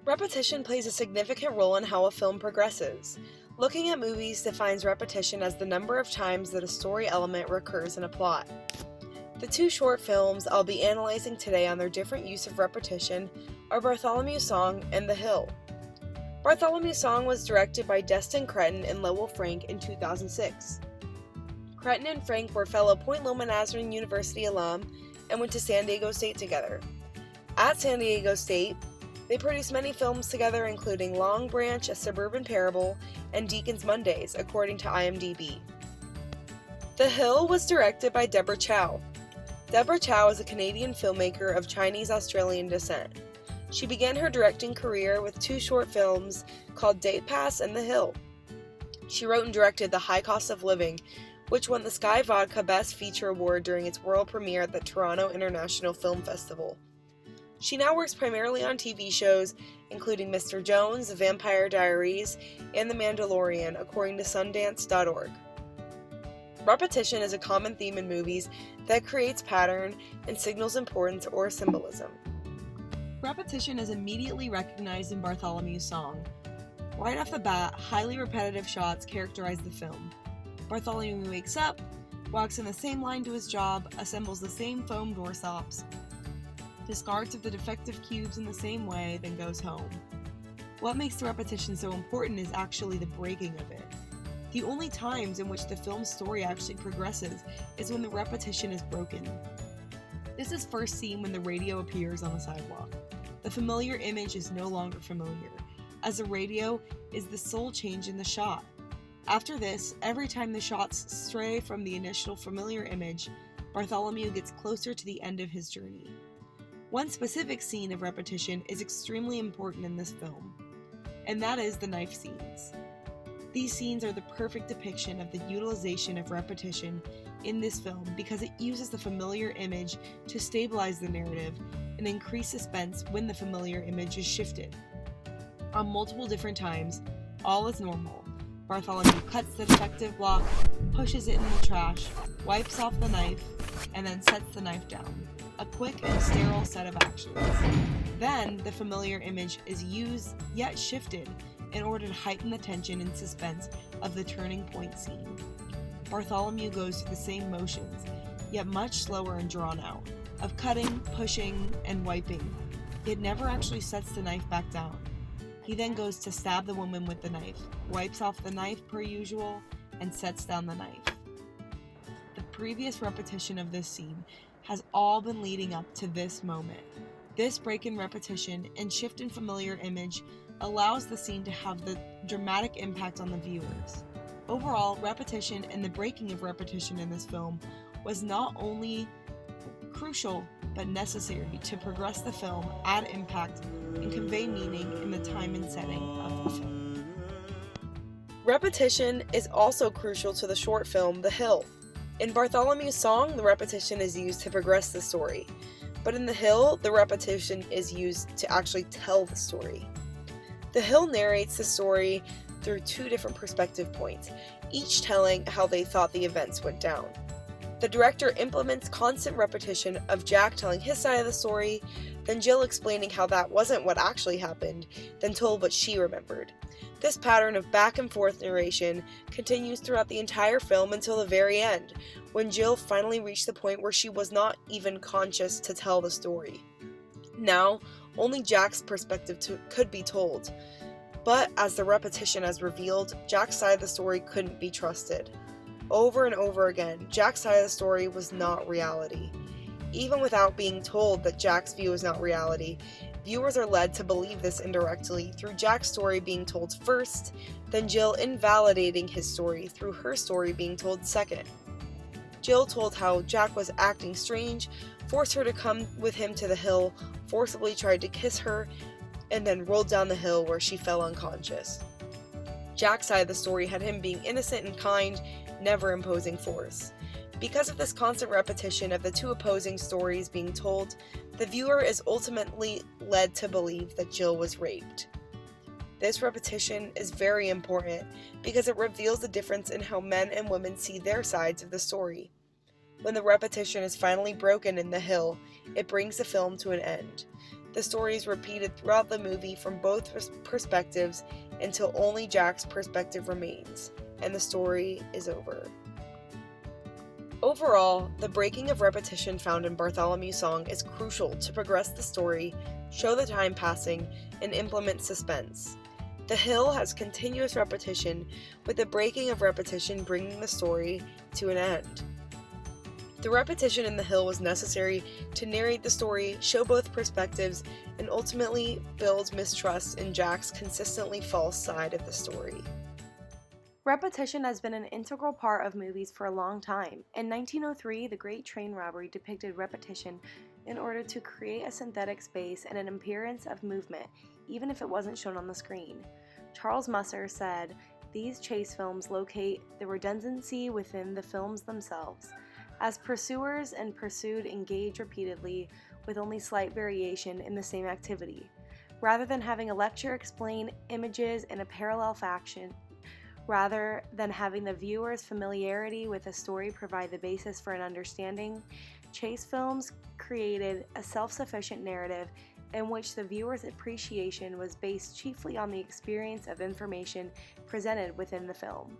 Repetition plays a significant role in how a film progresses. Looking at movies defines repetition as the number of times that a story element recurs in a plot. The two short films I'll be analyzing today on their different use of repetition are Bartholomew's Song and The Hill. Bartholomew's Song was directed by Destin Cretton and Lowell Frank in 2006. Cretton and Frank were fellow Point Loma Nazarene University alum and went to San Diego State together. At San Diego State, they produced many films together, including Long Branch, A Suburban Parable, and Deacon's Mondays, according to IMDb. The Hill was directed by Deborah Chow. Deborah Chow is a Canadian filmmaker of Chinese-Australian descent. She began her directing career with two short films called Day Pass and The Hill. She wrote and directed The High Cost of Living, which won the Sky Vodka Best Feature Award during its world premiere at the Toronto International Film Festival. She now works primarily on TV shows, including Mr. Jones, The Vampire Diaries, and The Mandalorian, according to Sundance.org. Repetition is a common theme in movies that creates pattern and signals importance or symbolism. Repetition is immediately recognized in Bartholomew's Song. Right off the bat, highly repetitive shots characterize the film. Bartholomew wakes up, walks in the same line to his job, assembles the same foam door stops, discards of the defective cubes in the same way, then goes home. What makes the repetition so important is actually the breaking of it. The only times in which the film's story actually progresses is when the repetition is broken. This is first seen when the radio appears on the sidewalk. The familiar image is no longer familiar, as the radio is the sole change in the shot. After this, every time the shots stray from the initial familiar image, Bartholomew gets closer to the end of his journey. One specific scene of repetition is extremely important in this film, and that is the knife scenes. These scenes are the perfect depiction of the utilization of repetition in this film because it uses the familiar image to stabilize the narrative and increase suspense when the familiar image is shifted. On multiple different times, all is normal. Bartholomew cuts the defective block, pushes it in the trash, wipes off the knife, and then sets the knife down. A quick and sterile set of actions. Then, the familiar image is used, yet shifted, in order to heighten the tension and suspense of the turning point scene. Bartholomew goes through the same motions, yet much slower and drawn out, of cutting, pushing, and wiping. It never actually sets the knife back down. He then goes to stab the woman with the knife, wipes off the knife per usual, and sets down the knife. The previous repetition of this scene has all been leading up to this moment. This break in repetition and shift in familiar image allows the scene to have the dramatic impact on the viewers. Overall, repetition and the breaking of repetition in this film was not only crucial but necessary to progress the film, add impact, and convey meaning in the time and setting of the film. Repetition is also crucial to the short film The Hill. In Bartholomew's Song, the repetition is used to progress the story, but in The Hill, the repetition is used to actually tell the story. The Hill narrates the story through two different perspective points, each telling how they thought the events went down. The director implements constant repetition of Jack telling his side of the story, then Jill explaining how that wasn't what actually happened, then told what she remembered. This pattern of back and forth narration continues throughout the entire film until the very end, when Jill finally reached the point where she was not even conscious to tell the story. Now, only Jack's perspective could be told, but as the repetition has revealed, Jack's side of the story couldn't be trusted. Over and over again, Jack's side of the story was not reality. Even without being told that Jack's view is not reality, viewers are led to believe this indirectly through Jack's story being told first, then Jill invalidating his story through her story being told second. Jill told how Jack was acting strange, forced her to come with him to the hill, forcibly tried to kiss her, and then rolled down the hill where she fell unconscious. Jack's side of the story had him being innocent and kind, never imposing force. Because of this constant repetition of the two opposing stories being told, the viewer is ultimately led to believe that Jill was raped. This repetition is very important because it reveals the difference in how men and women see their sides of the story. When the repetition is finally broken in The Hill, it brings the film to an end. The story is repeated throughout the movie from both perspectives until only Jack's perspective remains, and the story is over. Overall, the breaking of repetition found in Bartholomew's song is crucial to progress the story, show the time passing, and implement suspense. The Hill has continuous repetition, with the breaking of repetition bringing the story to an end. The repetition in The Hill was necessary to narrate the story, show both perspectives, and ultimately build mistrust in Jack's consistently false side of the story. Repetition has been an integral part of movies for a long time. In 1903, The Great Train Robbery depicted repetition in order to create a synthetic space and an appearance of movement, even if it wasn't shown on the screen. Charles Musser said, "These chase films locate the redundancy within the films themselves, as pursuers and pursued engage repeatedly with only slight variation in the same activity. Rather than having a lecture explain images in a parallel fashion, rather than having the viewer's familiarity with a story provide the basis for an understanding, chase films created a self-sufficient narrative in which the viewer's appreciation was based chiefly on the experience of information presented within the film."